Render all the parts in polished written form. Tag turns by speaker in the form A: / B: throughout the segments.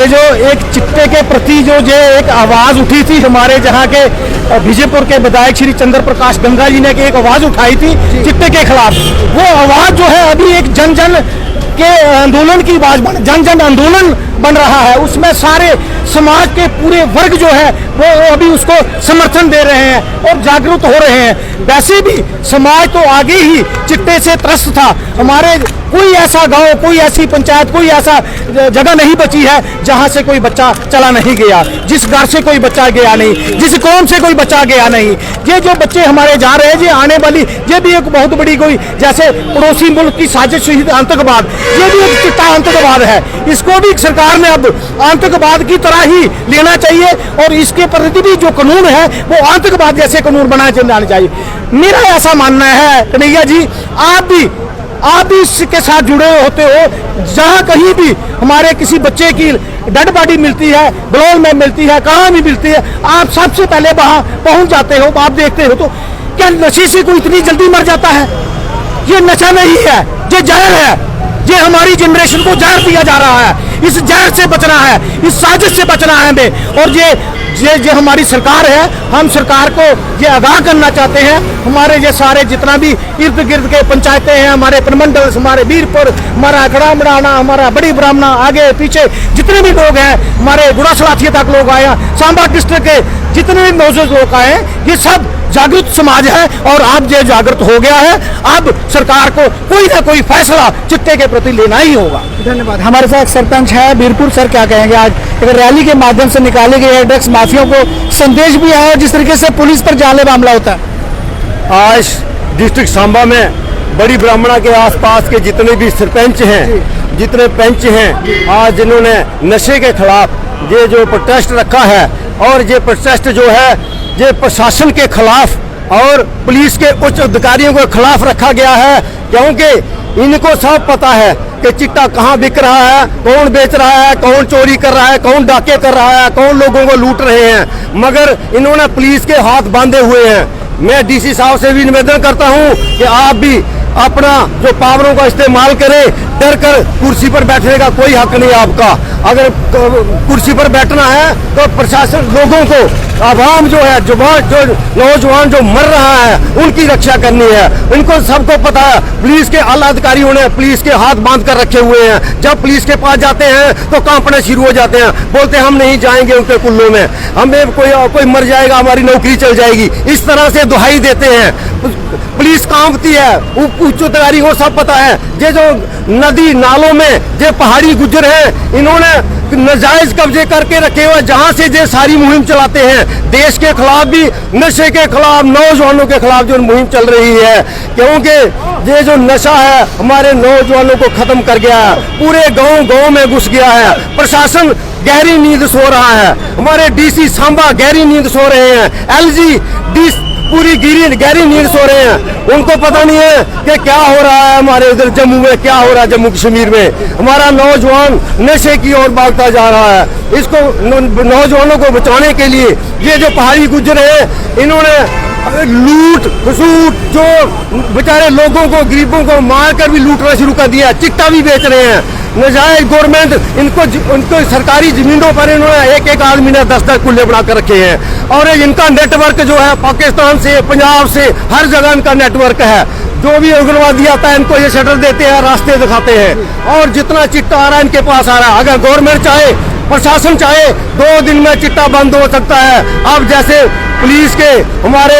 A: जो एक चिट्टे के प्रति जो एक आवाज उठी थी हमारे जहाँ के विजयपुर के विधायक श्री चंद्र प्रकाश गंगा जी ने एक आवाज उठाई थी चिट्टे के खिलाफ, वो आवाज जो है अभी एक जन जन के आंदोलन की आवाज जन जन आंदोलन बन रहा है। उसमें सारे समाज के पूरे वर्ग जो है वो अभी उसको समर्थन दे रहे हैं और जागरूक हो रहे हैं। वैसे भी समाज तो आगे ही चिट्टे से त्रस्त था। हमारे कोई ऐसा गांव, कोई ऐसी पंचायत, कोई ऐसा जगह नहीं बची है जहां से कोई बच्चा चला नहीं गया, जिस घर से कोई बच्चा गया नहीं, जिस कौम से कोई बच्चा गया नहीं। ये जो बच्चे हमारे जा रहे हैं, ये आने वाली, ये भी एक बहुत बड़ी कोई जैसे पड़ोसी मुल्क की साजिश आतंकवाद, ये भी एक चिट्टा आतंकवाद है। इसको भी सरकार ने अब आतंकवाद की तरह ही लेना चाहिए और इसके प्रति भी जो कानून है वो आतंकवाद जैसे कानून बनाए जाने चाहिए। मेरा ऐसा मानना है कन्हैया जी, आप भी इसके साथ जुड़े होते हो। जहाँ कहीं भी हमारे किसी बच्चे की डेड बॉडी मिलती है, बलौल में मिलती है, कहाँ भी मिलती है, आप सबसे पहले वहाँ पहुँच जाते हो। आप देखते हो तो क्या नशे से कोई इतनी जल्दी मर जाता है? ये नशा नहीं है, ये जहर है। ये हमारी जनरेशन को जहर दिया जा रहा है। इस जहर से बचना है, इस साजिश से बचना है हमें। और ये हमारी सरकार है, हम सरकार को ये आगाह करना चाहते हैं। हमारे ये सारे जितना भी इर्द गिर्द के पंचायतें हैं, हमारे प्रमंडल, हमारे वीरपुर, हमारा खड़ा मड़ाना, हमारा बड़ी ब्राह्मणा, आगे पीछे जितने भी लोग हैं, हमारे गुड़ा सलाथिया तक लोग आए हैं, सांबा डिस्ट्रिक्ट के जितने भी मौजूद लोग आए हैं, ये सब जागरूक समाज है और अब ये जागरूक हो गया है। अब सरकार को कोई ना कोई फैसला चिट्टे के प्रति लेना ही होगा।
B: धन्यवाद। हमारे साथ सरपंच है वीरपुर, सर क्या कहेंगे? आज एक रैली के माध्यम से निकाले गए ड्रग्स माफियाओं को संदेश भी आया, जिस तरीके से पुलिस पर जानलेवा हमला होता है।
A: आज डिस्ट्रिक्ट सांबा में बड़ी ब्राह्मणा के आसपास के जितने भी सरपंच हैं, जितने पंच हैं, आज जिन्होंने नशे के खिलाफ ये जो प्रोटेस्ट रखा है, और ये प्रोटेस्ट जो है ये प्रशासन के खिलाफ और पुलिस के उच्च अधिकारियों के खिलाफ रखा गया है। क्योंकि इनको सब पता है कि चिट्टा कहाँ बिक रहा है, कौन बेच रहा है, कौन चोरी कर रहा है, कौन डाके कर रहा है, कौन लोगों को लूट रहे हैं। मगर इन्होंने पुलिस के हाथ बांधे हुए हैं। मैं डीसी साहब से भी निवेदन करता हूँ कि आप भी अपना जो पावरों का इस्तेमाल करें। डर कर कुर्सी पर बैठने का कोई हक नहीं आपका। अगर कुर्सी पर बैठना है तो प्रशासन लोगों को, आवाम जो है, जो नौजवान जो मर रहा है, उनकी रक्षा करनी है। उनको सबको पता है, पुलिस के आला अधिकारियों ने पुलिस के हाथ बांध कर रखे हुए हैं। जब पुलिस के पास जाते हैं तो कांपने शुरू हो जाते हैं, बोलते हैं हम नहीं जाएंगे उनके कुल्लों में, हमें कोई मर जाएगा, हमारी नौकरी चल जाएगी, इस तरह से दुहाई देते हैं। पुलिस कांपती है, उच्च अधिकारी को सब पता है। ये जो
C: नदी नालों में जो पहाड़ी गुज्जर हैं, इन्होंने नाजायज कब्जे करके रखे हुए, जहां से ये सारी मुहिम चलाते हैं। देश के खिलाफ भी, नशे के खिलाफ, नौजवानों के खिलाफ जो मुहिम चल रही है, क्योंकि ये जो नशा है हमारे नौजवानों को खत्म कर गया है, पूरे गांव में घुस गया है। प्रशासन गहरी नींद सो रहा है, हमारे डीसी सांबा गहरी नींद सो रहे हैं, एलजी डी पूरी गहरी नींद सो रहे हैं। उनको पता नहीं है कि क्या हो रहा है हमारे इधर जम्मू में, क्या हो रहा है जम्मू कश्मीर में। हमारा नौजवान नशे की ओर भागता जा रहा है। इसको नौजवानों को बचाने के लिए ये जो पहाड़ी गुज्जर है, इन्होंने लूट खसूट, जो बेचारे लोगों को, गरीबों को मार कर भी लूटना शुरू कर दिया। चिट्टा भी बेच रहे हैं नजायज। गवर्नमेंट इनको सरकारी जमीनों पर इन्होंने एक आदमी ने 10 कुल्ले बना कर रखे हैं, और इनका नेटवर्क जो है पाकिस्तान से, पंजाब से, हर जगह इनका नेटवर्क है। जो भी उग्रवादी आता है इनको ये शटर देते हैं, रास्ते दिखाते हैं, और जितना चिट्टा आ रहा है इनके पास आ रहा है। अगर गवर्नमेंट चाहे, प्रशासन चाहे, 2 दिन में चिट्टा बंद हो सकता है। अब जैसे पुलिस के हमारे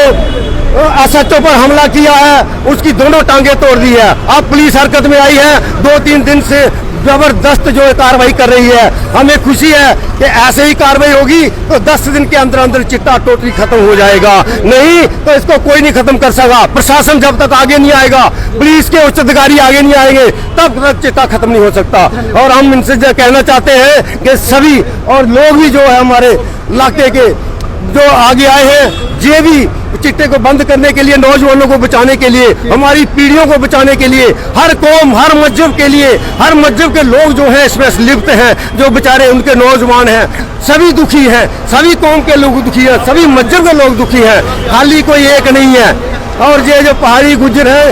C: एसएचओ पर हमला किया है, उसकी दोनों टांगे तोड़ दी है। अब पुलिस हरकत में आई है, 2-3 दिन से जबरदस्त जो कार्रवाई कर रही है। हमें खुशी है कि ऐसे ही कार्रवाई होगी तो 10 दिन के अंदर अंदर चिट्टा टोटली खत्म हो जाएगा, नहीं तो इसको कोई नहीं खत्म कर सका। प्रशासन जब तक आगे नहीं आएगा, पुलिस के उच्च अधिकारी आगे नहीं आएंगे, तब तक चिट्टा खत्म नहीं हो सकता। और हम इनसे कहना चाहते हैं कि सभी और लोग भी जो है हमारे इलाके के जो आगे आए हैं, ये भी चिट्टे को बंद करने के लिए, नौजवानों को बचाने के लिए, हमारी पीढ़ियों को बचाने के लिए, हर कौम, हर मस्जिद के लिए, हर मस्जिद के लोग जो हैं इसमें लिप्त हैं, जो बेचारे उनके नौजवान हैं, सभी दुखी हैं, सभी कौम के लोग दुखी हैं, सभी मस्जिद के लोग दुखी हैं, खाली कोई एक नहीं है। और ये जो पहाड़ी गुज्जर है,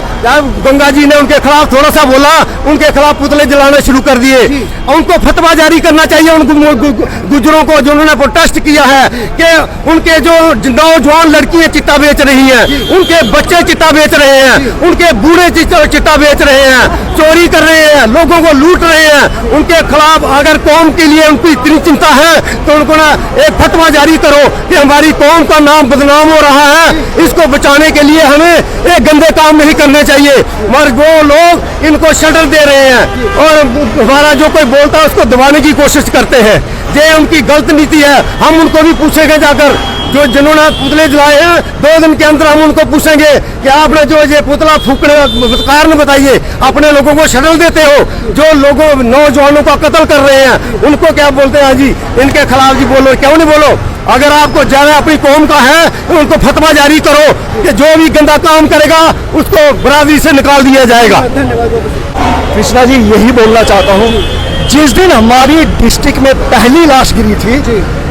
C: गंगा जी ने उनके खिलाफ थोड़ा सा बोला, उनके खिलाफ पुतले जलाना शुरू कर दिए। उनको फतवा जारी करना चाहिए उन गुज्जरों को, जिन्होंने प्रोटेस्ट किया है कि उनके जो नौजवान लड़कियां चिट्टा बेच रही हैं, उनके बच्चे चिट्टा बेच रहे हैं, उनके बूढ़े चिट्टा बेच रहे हैं, चोरी कर रहे हैं, लोगों को लूट रहे हैं। उनके खिलाफ अगर कौम के लिए उनकी इतनी चिंता है तो उनको ना एक फतवा जारी करो कि हमारी कौम का नाम बदनाम हो रहा है, इसको बचाने के लिए हमें एक गंदे काम नहीं करने चाहिए। मगर वो लोग इनको शटर दे रहे हैं और हमारा जो कोई बोलता है उसको दबाने की कोशिश करते हैं। ये उनकी गलत नीति है। हम उनको भी पूछेंगे जाकर, जो जिन्होंने पुतले जलाए हैं, 2 दिन के अंदर हम उनको पूछेंगे कि आपने जो ये पुतला फूकने का कारण बताइए, अपने लोगों को शटल देते हो, जो लोगों नौजवानों का कत्ल कर रहे हैं उनको क्या बोलते हैं जी, इनके खिलाफ जी बोलो, क्यों नहीं बोलो? अगर आपको ज्यादा अपनी कौम का है तो उनको फतवा जारी करो कि जो भी गंदा काम करेगा उसको बरादरी से निकाल दिया जाएगा।
A: कृष्णा जी, यही बोलना चाहता हूँ, जिस दिन हमारी डिस्ट्रिक्ट में पहली लाश गिरी थी,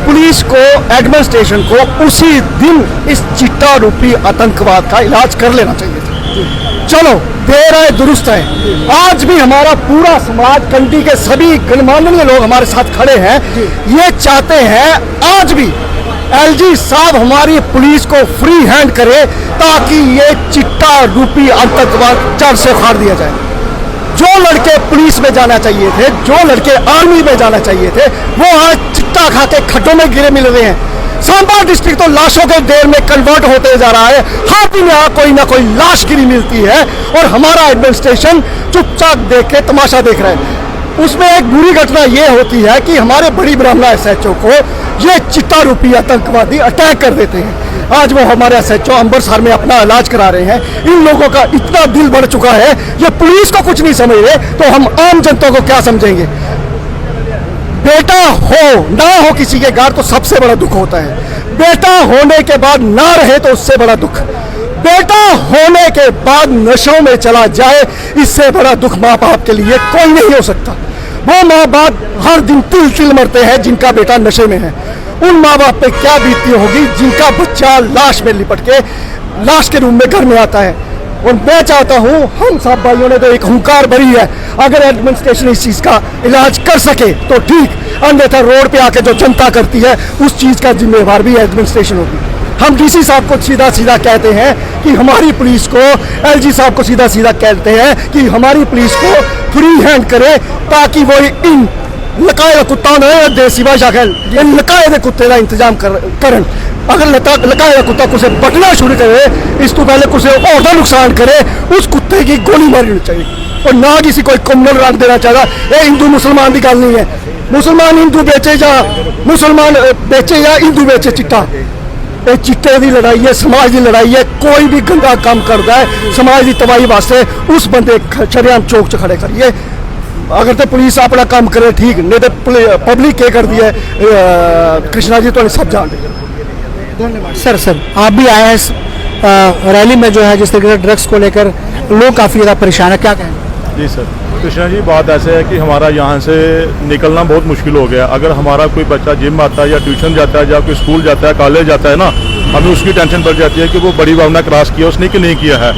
A: पुलिस को, एडमिनिस्ट्रेशन को उसी दिन इस चिट्टा रूपी आतंकवाद का इलाज कर लेना चाहिए था। चलो, देर है दुरुस्त है। आज भी हमारा पूरा समाज, कंट्री के सभी गणमान्य लोग हमारे साथ खड़े हैं, ये चाहते हैं आज भी एलजी साहब हमारी पुलिस को फ्री हैंड करे, ताकि ये चिट्टा रूपी आतंकवाद जड़ से फाड़ दिया जाए। जो लड़के पुलिस में जाना चाहिए थे, जो लड़के आर्मी में जाना चाहिए थे, वो आज चिट्टा खा के खड्डों में गिरे मिल रहे हैं। सांबा डिस्ट्रिक्ट तो लाशों के ढेर में कन्वर्ट होते जा रहा है। हर दिन यहाँ कोई ना कोई लाश गिरी मिलती है और हमारा एडमिनिस्ट्रेशन चुपचाप देख के तमाशा देख रहा है। उसमें एक बुरी घटना ये होती है कि हमारे बड़ी ब्राह्मणा एसएचओ को ये चिट्टा रूपी आतंकवादी अटैक कर देते हैं। आज वो हमारे एसएचओ अमृतसर में अपना इलाज करा रहे हैं। इन लोगों का इतना दिल बढ़ चुका है, ये पुलिस को कुछ नहीं समझ रहे तो हम आम जनता को क्या समझेंगे? बेटा हो ना हो किसी के घर तो सबसे बड़ा दुख होता है। बेटा होने के बाद ना रहे तो उससे बड़ा दुख। बेटा होने के बाद नशों में चला जाए, इससे बड़ा दुख माँ बाप के लिए कोई नहीं हो सकता। वो माँ बाप हर दिन तिल तिल मरते हैं जिनका बेटा नशे में है। उन माँ बाप पे क्या बीतती होगी जिनका बच्चा लाश में लिपट के लाश के रूम में घर में आता है। और मैं चाहता हूँ, हम सब भाइयों ने तो एक हुंकार भरी है, अगर एडमिनिस्ट्रेशन इस चीज़ का इलाज कर सके तो ठीक, अन्यथा रोड पे आके जो जनता करती है उस चीज़ का जिम्मेवार भी एडमिनिस्ट्रेशन होगी। हम डीसी साहब को सीधा सीधा कहते हैं कि हमारी पुलिस को, एलजी साहब को सीधा सीधा कहते हैं कि हमारी पुलिस को फ्री हैंड करे, ताकि वो इन लकाए का कुत्ता ना देसी भाषा कह, इन लकाए के कुत्ते का इंतजाम करन। अगर लकाए का कुत्ता कुछ बटना शुरू करे, इस तो पहले कुछ और नुकसान करे, उस कुत्ते की गोली मारनी चाहिए।
C: और ना किसी कोई कम्युनल रंग देना चाहता। ये हिंदू मुसलमान की गल नहीं है, मुसलमान हिंदू बेचे या मुसलमान बेचे या हिंदू बेचे चिट्टा, ये चिट्टे की लड़ाई है, समाज की लड़ाई है। कोई भी गंदा काम करता है समाज की तबाही वास्ते उस बंदे शरेआम चौक च खड़े करिए। अगर तो पुलिस अपना काम करे ठीक, नहीं तो पब्लिक क्या कर दी है। कृष्णा जी तो सब जान
B: सर आप भी आए हैं इस रैली में जो है जिस तरीके से ड्रग्स को लेकर लोग काफ़ी ज़्यादा परेशान है, क्या कहें?
D: जी सर, कृष्णा जी बात ऐसे है कि हमारा यहाँ से निकलना बहुत मुश्किल हो गया। अगर हमारा कोई बच्चा जिम आता है या ट्यूशन जाता है या कोई स्कूल जाता है, कॉलेज जाता है ना, हमें उसकी टेंशन बढ़ जाती है कि वो बड़ी भावना क्रॉस किया उसने कि नहीं किया है।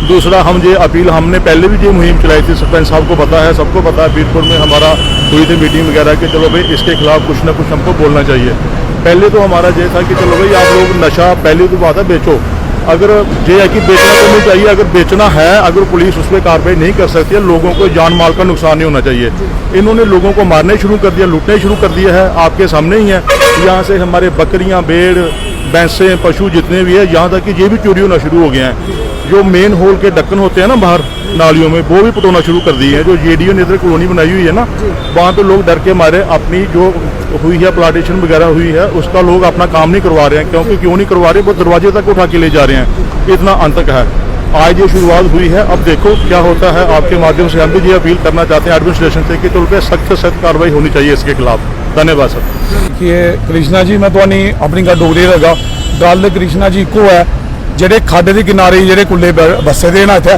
D: दूसरा, हम ये अपील हमने पहले भी ये मुहिम चलाई थी, सरपंच साहब को पता है, सबको पता है। बीरपुर में हमारा हुई थी मीटिंग वगैरह कि चलो भाई इसके खिलाफ कुछ ना कुछ हमको बोलना चाहिए। पहले तो हमारा ये था कि चलो भाई आप लोग नशा पहले तो बात है बेचो, अगर ये है कि बेचना तो नहीं चाहिए, अगर बेचना है, अगर पुलिस उस पर कार्रवाई नहीं कर सकती है, लोगों को जान माल का नुकसान नहीं होना चाहिए। इन्होंने लोगों को मारने शुरू कर दिया, लूटने शुरू कर दिया है, आपके सामने ही है। यहाँ से हमारे बकरियाँ, भेड़, भैंसें, पशु जितने भी है, यहाँ तक कि ये भी चोरी होना शुरू हो गए हैं। जो मेन होल के ढक्कन होते हैं ना बाहर नालियों में, वो भी पटोना शुरू कर दिए हैं। जो जेडीओ ने इधर कॉलोनी बनाई हुई है ना, वहाँ पे लोग डर के मारे अपनी जो हुई है प्लांटेशन वगैरह हुई है उसका लोग अपना काम नहीं करवा रहे हैं। क्यों नहीं करवा रहे? वो दरवाजे तक उठा के ले जा रहे हैं, इतना आतंक है। आज ये शुरुआत हुई है, अब देखो क्या होता है। आपके माध्यम से हम भी ये अपील करना चाहते हैं एडमिनिस्ट्रेशन से कि तुम पे सख्त से सख्त कार्रवाई होनी चाहिए इसके खिलाफ। धन्यवाद सर।
A: कि कृष्णा जी मैं तो नहीं अपनी गल डोगरी लगा गल कृष्णा जी को है ਜਿਹੜੇ ਖਾਡੇ ਦੇ ਕਿਨਾਰੇ ਜਿਹੜੇ ਕੁੱਲੇ ਬੱਸੇ ਦੇ ਨਾ ਇੱਥੇ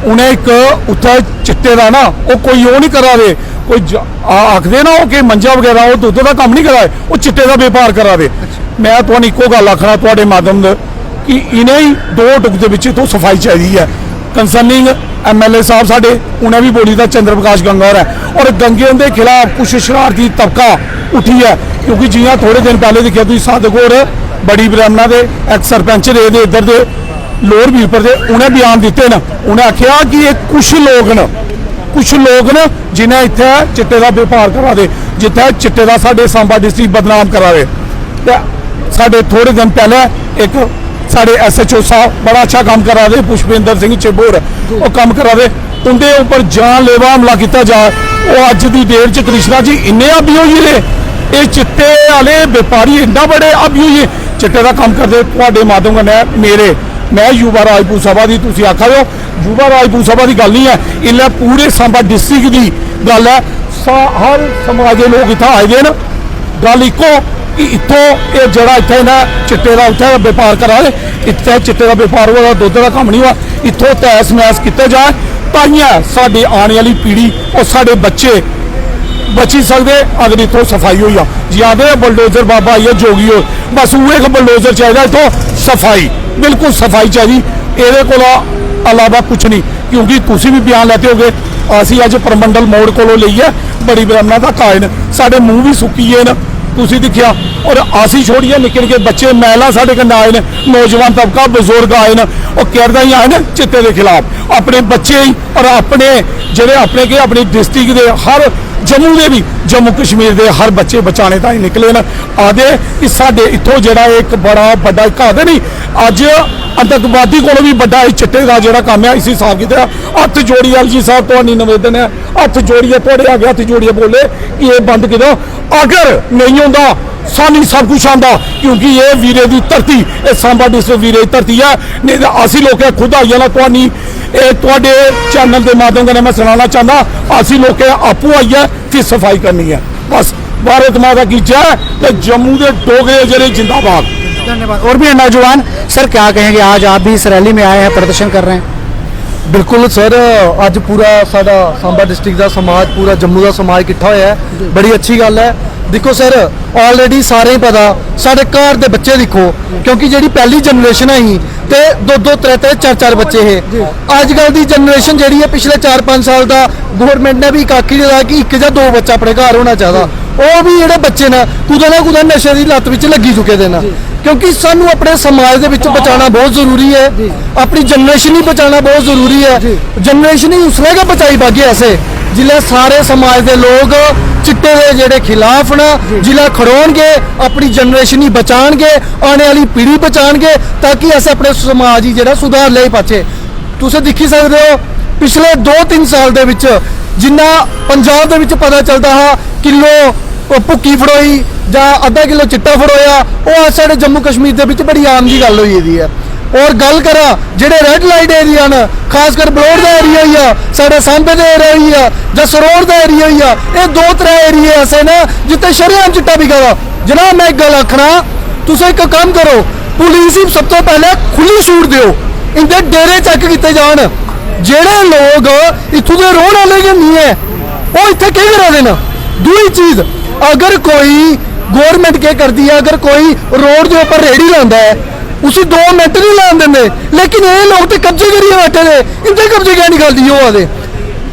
A: ਉਹਨੇ ਇੱਕ ਉੱਥੇ ਚਿੱਟੇ ਦਾ ਨਾ ਉਹ ਕੋਈ ਉਹ ਨਹੀਂ ਕਰਾਵੇ, ਕੋਈ ਆਖਦੇ ਨਾ ਉਹ ਕਿ ਮੰਜਾ ਵਗੈਰਾ ਉਹ ਦੁੱਧ ਦਾ ਕੰਮ ਨਹੀਂ ਕਰਾਏ, ਉਹ ਚਿੱਟੇ ਦਾ ਵਪਾਰ ਕਰਾਵੇ। ਮੈਂ ਤੁਹਾਨੂੰ ਇੱਕੋ ਗੱਲ ਆਖਣਾ ਤੁਹਾਡੇ ਮਾਧਿਅਮ ਦੇ ਕਿ ਇਹਨੇ ਹੀ 2 ਟੁਕ ਦੇ ਵਿੱਚ ਤੋਂ ਸਫਾਈ ਚਾਹੀਦੀ ਹੈ। ਕੰਸਰਨਿੰਗ एमएलए साहब साढ़े उन्हें भी बोली था चंद्र प्रकाश गंगौर है, और गंगे के खिलाफ कुछ शरारती तबका उठी है। क्योंकि जियां थोड़े दिन पहले देखिए तुम सादगोर बड़ी ब्राह्मणा के एक्स सरपंच रहे दे इधर दे लोअर वीरपुर के, उन्हें बयान दिते ना, उन्हें आख्या कि ये कुछ लोग न जिन्हें इतने चिट्टे का व्यापार करा दे, जिथे चिट्टे का साढ़े सांबा डिस्ट्रिक्ट बदनाम करा दे। साढ़े थोड़े दिन पहले एक साढ़े SHO साहब बड़ा अच्छा काम करा दे, पुष्पेंद्र सिंह चिबोर वो काम करा दे, उनके ऊपर जानलेवा हमला किया जाए। वो अज की डेट च कृष्णा जी इन्ने अभी हुई ने, ये चिट्टे वाले व्यापारी इन्ना बड़े अभी हुई चिट्टे का काम करते। थोड़े माध्यम कन्नै मेरे मैं युवा राजपूत सभा की तुम आखा दो, युवा राजपूत सभा की गल नहीं है, इन्हें पूरे सांबा डिस्ट्रिक्ट की गल है। हर समाज के लोग इतना आए दे, गल इको कि इतों ये जरा इतने ना चिट्टे का उत्थे व्यापार करा दे, इतने चिट्टे का व्यापार हुआ, दुध का काम नहीं हुआ, इतों तैस मैस किए जाए, ताइयां साडी आने वाली पीढ़ी और साडे बच्चे बची सकते अगर इतों सफाई हुई। जी आते बुलडोजर बाबा आई है जोगी हो, बस वो एक बुलडोजर चाहिए, इतों सफाई बिल्कुल सफाई चाहिए, ये अलावा कुछ नहीं। क्योंकि तुम भी बयान लेते हो गए, असी अज परमंडल मोड़ को लीए बड़ी ब्राह्मणा का कायन, साडे मूँह भी सुक्कीए न तुसी दिखिया, और आसी छोड़िए निके निके बच्चे महिला साढ़े कन्नै आए ने, नौजवान तबका बुजुर्ग आए न, और कहदा ही आए न चिट्टे के खिलाफ अपने बच्चे ही और अपने जेडे अपने के अपनी डिस्ट्रिक्ट के हर जम्मू के भी जम्मू कश्मीर के हर बच्चे बचाने ताईं निकले न। आदे कि साडे इत्थों जेड़ा एक बड़ा बड़ा कहते नहीं अज आतंकवादी को भी बड़ा चिट्टे का जोड़ा काम है इसी हिसाब किया। हथ जोड़ी LG साहब तो निवेदन है, हथ जोड़िए थोड़े आगे हथ जोड़िए बोले कि ये बंद करो, अगर नहीं होता सानू सब कुछ आंदा, क्योंकि ये वीरे की धरती, ये सांबा डिस्ट्रिक्ट वीरे की धरती है। नहीं तो असी लोग खुद आई जाना तुहाडे चैनल के माध्यम से मैं सुनाना चाहता, असी लोग आपू आई है फिर सफाई करनी है। बस भारत माता की जय, तो जम्मू के डोगरे जरे जिंदाबाद।
B: धन्यवाद। और भी नौजवान सर क्या कहेंगे, आज आप भी इस रैली में आए हैं, प्रदर्शन कर रहे हैं?
C: बिल्कुल सर, अज पूरा साडा सांबा डिस्ट्रिक्ट का समाज, पूरा जम्मू का समाज इकट्ठा होया है, बड़ी अच्छी गल है। देखो सर ऑलरेडी सारे ही पता साढ़े घर के बच्चे देखो, क्योंकि जी पहली जनरेशन है तो 2-2 3-3 4-4 बच्चे है। अजकल की जनरेशन जी है पिछले 4-5 साल का गौरमेंट ने भी काकी दिया कि 1 या 2 बच्चा अपने घर होना चाहिए, वो भी जोड़े बच्चे ना कुछ नशे की लत में लगी चुके थे ना। क्योंकि सानू अपने समाज के विच बचाना बहुत जरूरी है, अपनी जनरेशन ही बचाना बहुत जरूरी है। जनरेशन ही उसने के बचाई बागी ऐसे जिले सारे समाज के लोग चिट्टे के जेडे खिलाफ ना जिला खड़ोनगे, अपनी जनरेशन ही बचाएंगे, आने वाली पीढ़ी बचाएंगे, ताकि ऐसे अपने समाज ही जेड़ा सुधार ले पाचे। तुम दिखी सकते हो
B: ਪਿਛਲੇ 2-3 ਸਾਲ ਦੇ ਵਿੱਚ ਜਿੰਨਾ ਪੰਜਾਬ ਦੇ ਵਿੱਚ ਪਤਾ ਚੱਲਦਾ ਹੈ ਕਿਲੋ ਭੁੱਕੀ ਫੜੋਈ ਜਾਂ ਅੱਧਾ ਕਿਲੋ ਚਿੱਟਾ ਫੜੋਇਆ, ਉਹ ਸਾਡੇ ਜੰਮੂ ਕਸ਼ਮੀਰ ਦੇ ਵਿੱਚ ਬੜੀ ਆਮ ਦੀ ਗੱਲ ਹੋਈ ਇਹਦੀ ਹੈ। ਔਰ ਗੱਲ ਕਰਾਂ ਜਿਹੜੇ ਰੈੱਡ ਲਾਈਟ ਏਰੀਆ ਨੇ, ਖਾਸ ਕਰ ਬਲੌਰ ਦਾ ਏਰੀਆ ਹੀ ਆ, ਸਾਡੇ ਸਾਂਬੇ ਦਾ ਏਰੀਆ ਹੀ ਆ ਜਾਂ ਸਰੋੜ ਦਾ ਏਰੀਆ ਹੀ ਆ, ਇਹ 2-3 ਏਰੀਏ ਐਸੇ ਨੇ ਜਿੱਥੇ ਸ਼ਰੇਆਮ ਚਿੱਟਾ ਵਿਕਦਾ। ਜਨਾਬ ਮੈਂ ਇੱਕ ਗੱਲ ਆਖਣਾ, ਤੁਸੀਂ ਇੱਕ ਕੰਮ ਕਰੋ, ਪੁਲਿਸ ਹੀ ਸਭ ਤੋਂ ਪਹਿਲੇ ਖੁੱਲੀ ਛੂਟ ਦਿਓ, ਇੰਦੇ ਡੇਰੇ ਚੈੱਕ ਕੀਤੇ ਜਾਣ। ਜਿਹੜੇ ਲੋਕ ਇੱਥੋਂ ਦੇ ਰਹਿਣ ਵਾਲੇ ਨਹੀਂ ਹੈ ਉਹ ਇੱਥੇ ਕੀ ਕਰਾ ਦੇਣ। दूसरी चीज, अगर कोई गवर्नमेंट क्या करती है, अगर कोई रोड के ऊपर रेहड़ी लाता है उसे 2 मिनट नहीं लान देंगे, लेकिन ये लोग तो कब्जे करिए बैठे थे, इनके कब्जे क्या निकालती हो आते।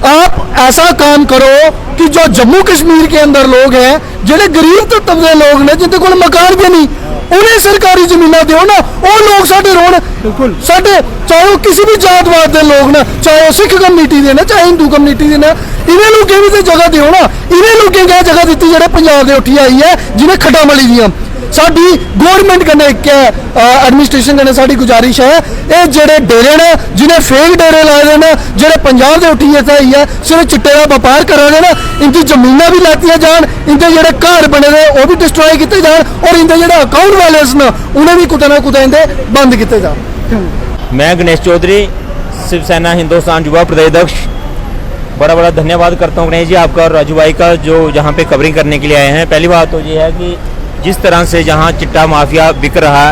B: आप ऐसा काम करो कि जो जम्मू कश्मीर के अंदर लोग हैं, ਜਿਹੜੇ गरीब तबके के लोग ने जिनके कोल मकान भी नहीं, उन्हें सरकारी जमीन दो ना, वो लोग साढ़े रोन बिल्कुल साढ़े, चाहे वो किसी भी जातवाद के लोग ना, चाहे वो सिख कम्यूनिटी के ना, चाहे हिंदू कम्यूनिटी के ना, इन्हें लोगों भी तो जगह दो ना। इन्हें लोगों क्या जगह दी जो पंजाब के उठी आई है जिन्हें खड्डा मली दियाँ। साडी गवर्नमेंट कन्नै एक एडमिनिस्ट्रेशन कन्नै साडी गुजारिश है, ये जेड़े डेरे ने जिन्हें फेक डेरे लाए दे ने, जेड़े पंजाब दे उठी इत्थे आई है सिर्फ चिट्टे दा व्यापार करा दे ने, इनकी जमीनां भी लैतियां जान, इनके जेड़े घर बने दे वो भी डिस्ट्रॉय कीते जान, और इनके जेड़े अकाउंट बैलेंस ने उन्हें भी कुतै ना कुतै इनके बंद कीते जान।
E: मैं गणेश चौधरी, शिवसेना हिंदुस्तान युवा प्रदेश अध्यक्ष, बड़ा बड़ा धन्यवाद करता हूँ गणेश जी आपका और राजू भाई का जो यहाँ पे कवरिंग करने के लिए आए हैं। पहली बात तो ये है कि जिस तरह से जहाँ चिट्टा माफिया बिक रहा है,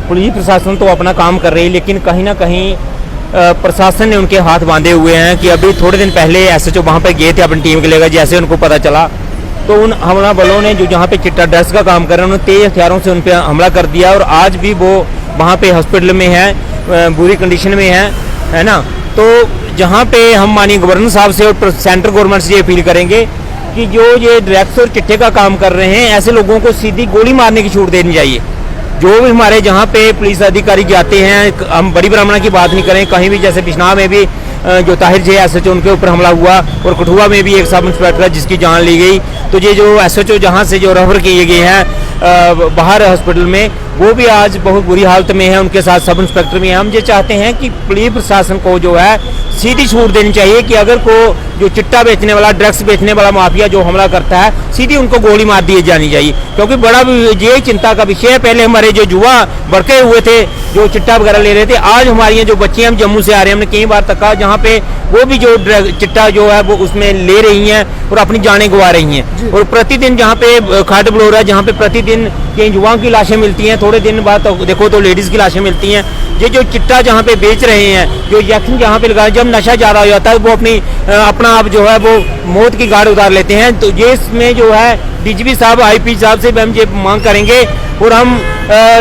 E: पुलिस प्रशासन तो अपना काम कर रही है, लेकिन कहीं ना कहीं प्रशासन ने उनके हाथ बांधे हुए हैं कि अभी थोड़े दिन पहले SHO वहाँ पे गए थे अपनी टीम के लेकर, जैसे उनको पता चला तो उन हमला बलों ने जो जहाँ पे चिट्टा ड्रग्स का काम कर रहे हैं उन्होंने तेज हथियारों से उन पर हमला कर दिया, और आज भी वो वहाँ पे हॉस्पिटल में है, बुरी कंडीशन में है ना। तो जहाँ पे हम माननीय गवर्नर साहब से और सेंट्रल गवर्नमेंट से ये अपील करेंगे कि जो ये ड्रग्स और चिट्टे का काम कर रहे हैं, ऐसे लोगों को सीधी गोली मारने की छूट देनी चाहिए। जो भी हमारे जहाँ पे पुलिस अधिकारी जाते हैं, हम बड़ी ब्राह्मणा की बात नहीं करें, कहीं भी जैसे बिश्नाह में भी जो ताहिर जे SHO उनके ऊपर हमला हुआ, और कठुआ में भी एक सब इंस्पेक्टर जिसकी जान ली गई, तो ये जो SHO जहाँ से जो रेफर किए गए हैं बाहर हॉस्पिटल में, वो भी आज बहुत बुरी हालत में है, उनके साथ सब इंस्पेक्टर भी हैं। हम ये चाहते हैं कि पुलिस प्रशासन को जो है सीधी छूट देनी चाहिए कि अगर को जो चिट्टा बेचने वाला, ड्रग्स बेचने वाला माफिया जो हमला करता है, सीधी उनको गोली मार दी जानी चाहिए, क्योंकि बड़ा ये चिंता का विषय है। पहले हमारे जो युवा भड़के हुए थे जो चिट्टा वगैरह ले रहे थे, आज हमारी जो बच्चे हम जम्मू से आ रहे हैं, हमने कई बार तक जहाँ पे वो भी जो चिट्टा जो है वो उसमें ले रही हैं और अपनी जानें गंवा रही हैं। और प्रतिदिन जहाँ पे खाट बलोर है, जहाँ पे प्रतिदिन के युवाओं की लाशें मिलती हैं, थोड़े दिन बाद तो देखो तो लेडीज़ की लाशें मिलती हैं। ये जो चिट्टा जहाँ पे बेच रहे हैं, जो इंजेक्शन जहाँ पे लगाए, जब नशा ज़्यादा हो जाता है वो अपना आप जो है वो मौत की गाड़ उतार लेते हैं। तो ये इसमें जो है DGP साहब, IP साहब से भी हम ये मांग करेंगे, और हम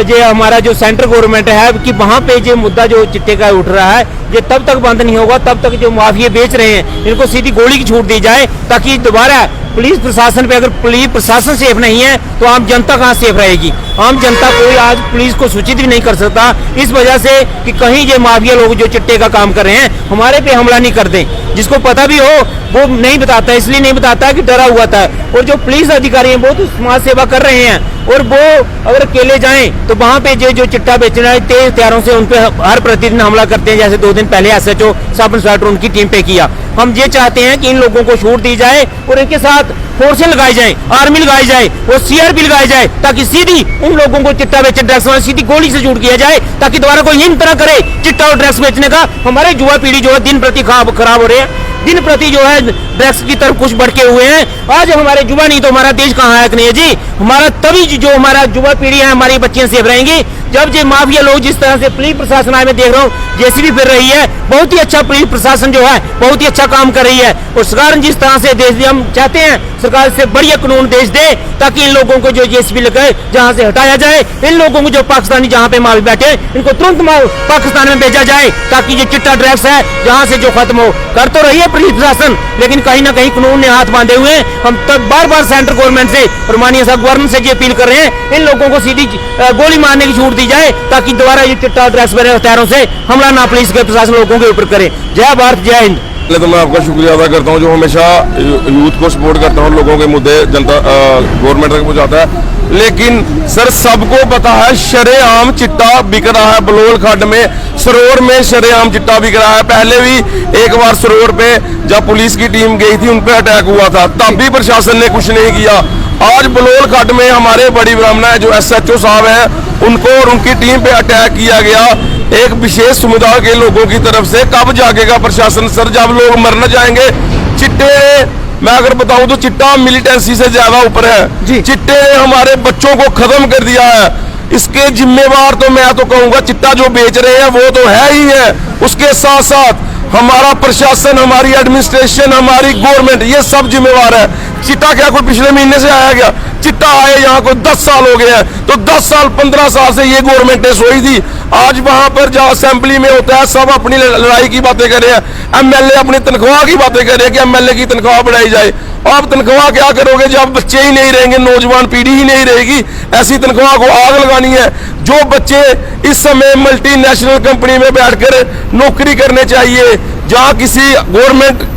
E: ये हमारा जो सेंट्रल गवर्नमेंट है कि वहाँ पे जो मुद्दा जो चिट्टे का उठ रहा है, ये तब तक बंद नहीं होगा, तब तक जो माफिया बेच रहे हैं इनको सीधी गोली की छूट दी जाए, ताकि दोबारा पुलिस प्रशासन पे, अगर पुलिस प्रशासन सेफ नहीं है तो आम जनता कहाँ सेफ रहेगी। आम जनता कोई आज पुलिस को सूचित भी नहीं कर सकता, इस वजह से कि कहीं ये माफिया लोग जो चिट्टे का काम कर रहे हैं हमारे पे हमला नहीं कर दें। जिसको पता भी हो वो नहीं बताता, इसलिए नहीं बताता कि डरा हुआ था। और जो पुलिस अधिकारी हैं वो तो समाज सेवा कर रहे हैं, और वो अगर अकेले जाएं तो वहाँ पे जो चिट्टा बेचना है तेज हथियारों से उन पर हर प्रतिदिन हमला करते हैं, जैसे 2 दिन पहले SHO सब इंस्पेक्टर उनकी टीम पे किया। हम ये चाहते हैं कि इन लोगों को छूट दी जाए और इनके साथ फोर्सें लगाई जाए, आर्मी लगाई जाए और CRP लगाई जाए, ताकि सीधी उन लोगों को चिट्टा बेचे ड्रग्स वाले सीधी गोली से छूट किया जाए, ताकि दोबारा कोई इन तरह करे चिट्टा और ड्रग्स बेचने का। हमारे युवा पीढ़ी जो है दिन प्रति खराब हो रहे हैं, दिन प्रति जो है ड्रग्स की तरफ कुछ भड़के हुए हैं। आज हमारे युवा नहीं तो हमारा देश कहाँ है कन्हैया जी। हमारा तभी जो हमारा युवा पीढ़ी है, हमारी बच्चियां सेफ रहेंगी जब ये माफिया लोग जिस तरह से पुलिस प्रशासन आए, मैं देख रहा हूँ JCB फिर रही है, बहुत ही अच्छा पुलिस प्रशासन जो है बहुत ही अच्छा काम कर रही है। और सरकार जिस तरह से देश दे, हम चाहते हैं सरकार से बढ़िया कानून देश दे, ताकि इन लोगों को जो JCB लगे जहाँ से हटाया जाए, इन लोगों को जो पाकिस्तानी जहाँ पे माल बैठे इनको तुरंत पाकिस्तान में भेजा जाए, ताकि ये चिट्टा ड्रग्स है जहाँ से जो खत्म हो। कर तो रही है पुलिस प्रशासन, लेकिन कहीं ना कहीं कानून ने हाथ बांधे हुए हैं। हम तब बार बार सेंट्रल गवर्नमेंट से और माननीय साहब गवर्नर से ये अपील कर रहे हैं, इन लोगों को सीधी गोली मारने की छूट दी जाए, ताकि दोबारा ये चिट्टा ड्रग्स वाले हथियारों से हमला ना पुलिस के प्रशासन लोगों के ऊपर करे। जय भारत, जय हिंद।
F: पहले तो मैं आपका शुक्रिया अदा करता हूं जो हमेशा यूथ को सपोर्ट करता हूं, लोगों के मुद्दे जनता गवर्नमेंट तक पहुंचाता है। लेकिन सर सबको पता है शरेआम चिट्टा बिक रहा है बलोल खड्ड में, सरोवर में शरेआम चिट्टा बिक रहा है। पहले भी एक बार सरोवर पे जब पुलिस की टीम गई थी उन पे अटैक हुआ था, तब भी प्रशासन ने कुछ नहीं किया। आज बलोल खड्ड में हमारे बड़ी ब्राह्मण जो SHO साहब हैं उनको और उनकी टीम पे अटैक किया गया एक विशेष समुदाय के लोगों की तरफ से। कब जागेगा प्रशासन सर, जब लोग मर न जाएंगे? चिट्टे, मैं अगर बताऊं तो चिट्टा मिलिटेंसी से ज्यादा ऊपर है। चिट्टे ने हमारे बच्चों को खत्म कर दिया है। इसके जिम्मेवार तो मैं तो कहूंगा चिट्टा जो बेच रहे हैं वो तो है ही है, उसके साथ साथ हमारा प्रशासन, हमारी एडमिनिस्ट्रेशन, हमारी गवर्नमेंट, ये सब जिम्मेवार है। चिट्टा क्या कोई पिछले महीने से आया गया? चिट्टा आए यहाँ को 10 साल हो गए हैं, तो 10 साल 15 साल से ये गवर्नमेंट सोई थी। आज वहां पर जहाँ असेंबली में होता है सब अपनी लड़ाई की बातें कर रहे हैं, MLA अपनी तनख्वाह की बातें कर रहे हैं कि MLA की तनख्वाह बढ़ाई जाए। आप तनख्वाह क्या करोगे जब बच्चे ही नहीं रहेंगे, नौजवान पीढ़ी ही नहीं रहेगी? ऐसी तनख्वाह को आग लगानी है। जो बच्चे इस समय मल्टीनेशनल कंपनी में बैठकर नौकरी करने चाहिए, जहाँ किसी गवर्नमेंट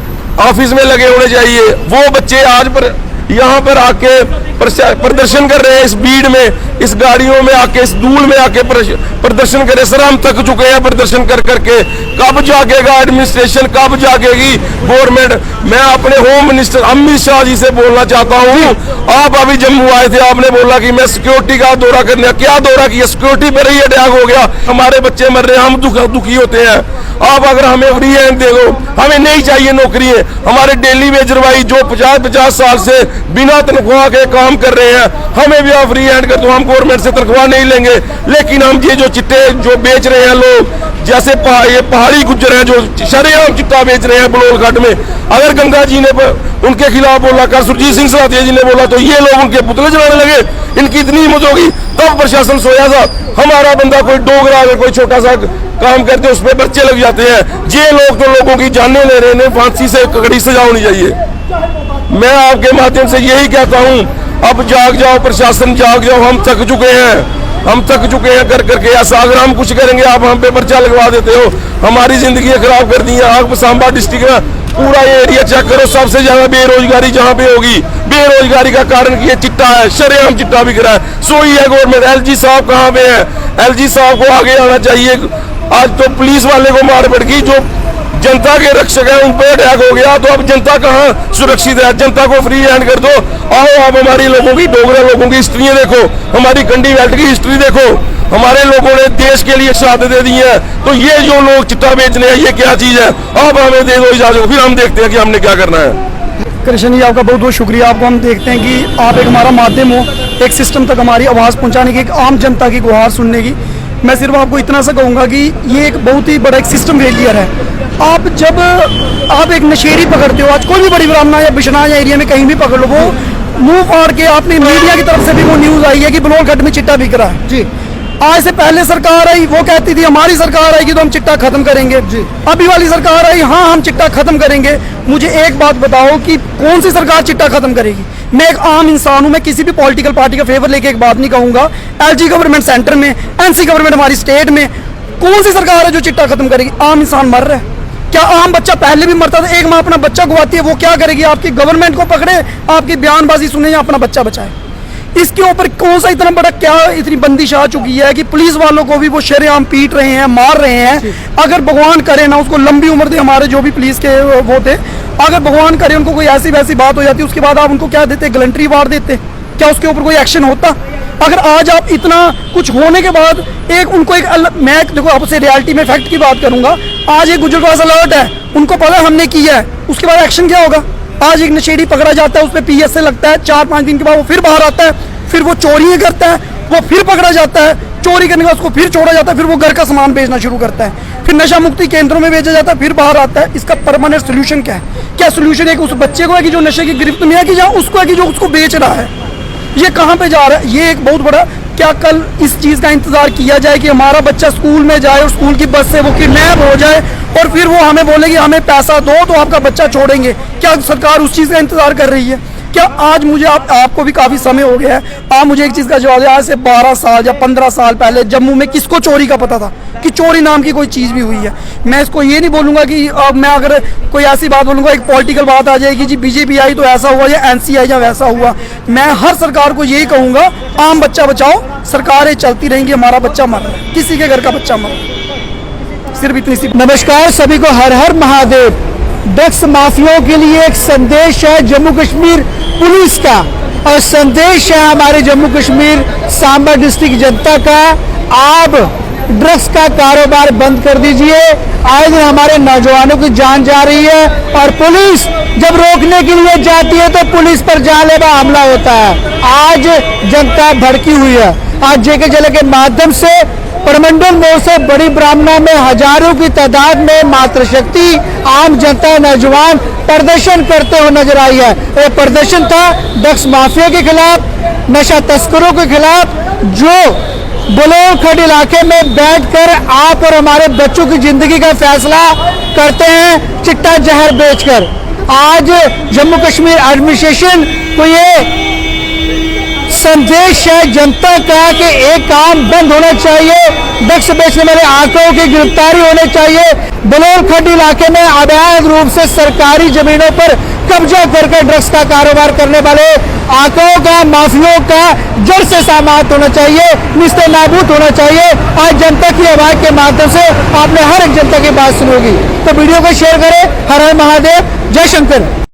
F: ऑफिस में लगे होने चाहिए, वो बच्चे आज पर यहाँ पर आके प्रदर्शन कर रहे हैं। इस भीड़ में, इस गाड़ियों में आके, इस धूल में आके प्रदर्शन कर रहे। सर हम थक चुके हैं प्रदर्शन कर करके। कब जागेगा एडमिनिस्ट्रेशन, कब जागेगी गवर्नमेंट? मैं अपने होम मिनिस्टर अमित शाह जी से बोलना चाहता हूँ, आप अभी जम्मू आए थे, आपने बोला कि मैं सिक्योरिटी का दौरा करने, क्या दौरा किया? सिक्योरिटी पर ही अटैक हो गया, हमारे बच्चे मर रहे हैं, हम दुखी होते हैं। आप अगर हमें फ्री हैंड दे दो, हमें नहीं चाहिए नौकरी है। हमारे डेली वेजर भाई जो 50-50 साल से बिना तनख्वाह के काम कर रहे हैं, हमें भी आप फ्री हैंड कर दो, हम गवर्नमेंट से तनख्वाह नहीं लेंगे। लेकिन हम ये जो चिट्टे जो बेच रहे हैं लोग, जैसे ये पहाड़ी गुज्जर हैं जो शरेआम चिट्टा बेच रहे हैं बलोल घाट में, अगर गंगा जी ने उनके खिलाफ बोला, कर सुरजीत सिंह सलाथिया जी ने बोला, तो ये लोग उनके पुतले जलाने लगे। इनकी इतनी हिम्मत होगी तब प्रशासन सोया था। हमारा बंदा कोई डोगरा अगर कोई छोटा सा काम करते उस पर बच्चे लग जाते हैं। ये लोग तो लोगों की जाने ले रहे हैं, फांसी से कड़ी सजा होनी चाहिए। मैं आपके माध्यम से यही कहता हूं, अब जाग जाओ प्रशासन, जाग जाओ। हम थक चुके हैं, हम थक चुके हैं कर करके। ऐसा अगर हम कुछ करेंगे आप हम पे पर्चा लगवा देते हो, हमारी जिंदगी खराब कर दी है। आप सांबा डिस्ट्रिक्ट में पूरा ये एरिया चेक करो, सबसे ज्यादा बेरोजगारी जहाँ पे होगी, बेरोजगारी का कारण ये चिट्टा है, शरेआम चिट्टा बिक रहा है। सोई है गवर्नमेंट। LG साहब कहाँ पे है? LG साहब को आगे आना चाहिए। आज तो पुलिस वाले को मार पड़ गई, जो जनता के रक्षक है उन पर अटैक हो गया, तो अब जनता कहाँ सुरक्षित है? जनता को फ्री हैंड कर दो। आओ आप हमारी लोगों की, डोगरा लोगों की हिस्ट्री देखो, हमारी कंडी बेल्ट की हिस्ट्री देखो, हमारे लोगों ने देश के लिए शहादतें दी हैं। तो ये जो लोग चिट्टा बेच रहे हैं ये क्या चीज है? आप हमें दे दो इजाजत, फिर हम देखते हैं कि हमने क्या करना है।
A: कृष्ण जी आपका बहुत बहुत शुक्रिया। आपको हम देखते हैं कि आप एक हमारा माध्यम हो, एक सिस्टम तक हमारी आवाज़ पहुंचाने की, एक आम जनता की गुहार सुनने की। मैं सिर्फ आपको इतना सा कहूँगा कि ये एक बहुत ही बड़ा एक सिस्टम फेलियर है। आप जब आप एक नशेड़ी पकड़ते हो, आज कोई भी बड़ी ब्राह्मणा या बिशना या एरिया में कहीं भी पकड़ लो, वो मुंह फाड़ के आपने मीडिया की तरफ से भी वो न्यूज़ आई है कि बलोल घाट में चिट्टा बिक रहा है। जी, आज से पहले सरकार आई, वो कहती थी हमारी सरकार आएगी तो हम चिट्टा खत्म करेंगे। जी, अभी वाली सरकार आई, हाँ हम चिट्टा खत्म करेंगे। मुझे एक बात बताओ कि कौन सी सरकार चिट्टा खत्म करेगी? मैं एक आम इंसान हूं, मैं किसी भी पॉलिटिकल पार्टी का फेवर लेके एक बात नहीं कहूंगा। LG गवर्नमेंट सेंटर में, NC गवर्नमेंट हमारी स्टेट में, कौन सी सरकार है जो चिट्टा खत्म करेगी? आम इंसान मर रहा है। क्या आम बच्चा पहले भी मरता था? एक माँ अपना बच्चा गवाती है, वो क्या करेगी? आपकी गवर्नमेंट को पकड़े, आपकी बयानबाजी सुने या अपना बच्चा बचाए? इसके ऊपर कौन सा इतना बड़ा क्या इतनी बंदिश आ चुकी है कि पुलिस वालों को भी वो शरेआम पीट रहे हैं, मार रहे हैं। अगर भगवान करे ना उसको लंबी उम्र दे, हमारे जो भी पुलिस के वो थे, अगर भगवान करे उनको कोई ऐसी वैसी बात हो जाती, उसके बाद आप उनको क्या देते? गलंट्री वार देते? क्या उसके ऊपर कोई एक्शन होता? अगर आज आप इतना कुछ होने के बाद एक उनको एक मैं देखो आपसे रियलिटी में फैक्ट की बात करूंगा, आज एक गुजरवास अलर्ट है, उनको पता हमने किया है, उसके बाद एक्शन क्या होगा? आज एक नशेड़ी पकड़ा जाता है, उस पर PSA लगता है, 4-5 दिन के बाद वो फिर बाहर आता है, फिर वो चोरियां करता है, वो फिर पकड़ा जाता है, चोरी करने के बाद उसको फिर छोड़ा जाता है, फिर वो घर का सामान बेचना शुरू करता है, फिर नशा मुक्ति केंद्रों में बेचा जाता है, फिर बाहर आता है। इसका परमानेंट सोल्यूशन क्या है? क्या सोल्यूशन है कि उस बच्चे को है कि जो नशे की गिरफ्त में है, कि जहाँ उसको है कि जो उसको बेच रहा है? ये कहाँ पे जा रहा है? ये एक बहुत बड़ा, क्या कल इस चीज़ का इंतजार किया जाए कि हमारा बच्चा स्कूल में जाए और स्कूल की बस से वो किडनैप हो जाए और फिर वो हमें बोले कि हमें पैसा दो तो आपका बच्चा छोड़ेंगे? क्या सरकार उस चीज़ का इंतजार कर रही है?
B: क्या आज मुझे आपको भी काफ़ी समय हो गया है, आप मुझे एक चीज़ का जवाब दें, आज से 12 साल या 15 साल पहले जम्मू में किसको चोरी का पता था कि चोरी नाम की कोई चीज़ भी हुई है। मैं इसको ये नहीं बोलूँगा कि मैं अगर कोई ऐसी बात बोलूँगा, एक पॉलिटिकल बात आ जाएगी जी बीजेपी आई तो ऐसा हुआ या एनसी आई या वैसा हुआ। मैं हर सरकार को यही कहूँगा, आम बच्चा बचाओ, सरकारें चलती रहेंगी, हमारा बच्चा मर रहा है, किसी के घर का बच्चा मर रहा है, सिर्फ इतनी सी।
A: नमस्कार सभी को, हर हर महादेव। ड्रग्स माफियाओं के लिए एक संदेश है जम्मू कश्मीर पुलिस का, और संदेश है हमारे जम्मू कश्मीर सांबा डिस्ट्रिक्ट जनता का, आप ड्रग्स का कारोबार बंद कर दीजिए। आए दिन हमारे नौजवानों की जान जा रही है, और पुलिस जब रोकने के लिए जाती है तो पुलिस पर जानलेवा हमला होता है। आज जनता भड़की हुई है। आज जेके जिले के माध्यम से परमंडल मोड़ से बड़ी ब्राह्मणा में हजारों की तादाद में मातृशक्ति आम जनता नौजवान प्रदर्शन करते हुए नजर आई है। ये प्रदर्शन था ड्रग्स माफिया के खिलाफ, नशा तस्करों के खिलाफ, जो बलोर खड इलाके में बैठकर आप और हमारे बच्चों की जिंदगी का फैसला करते हैं चिट्टा जहर बेचकर। आज जम्मू कश्मीर एडमिनिस्ट्रेशन को ये संदेश है जनता का कि एक काम बंद होना चाहिए, ड्रग्स बेचने वाले आंकड़ों की गिरफ्तारी होनी चाहिए। बलोर खंड इलाके में अवैध रूप से सरकारी जमीनों पर कब्जा करके ड्रग्स का कारोबार करने वाले आंकड़ों का, माफियों का जड़ से समाप्त होना चाहिए, निस्ते नाबूद होना चाहिए। आज जनता की आवाज के माध्यम से आपने हर एक जनता की बात सुनी होगी, तो वीडियो को शेयर करें। हर हर महादेव, जय शंकर।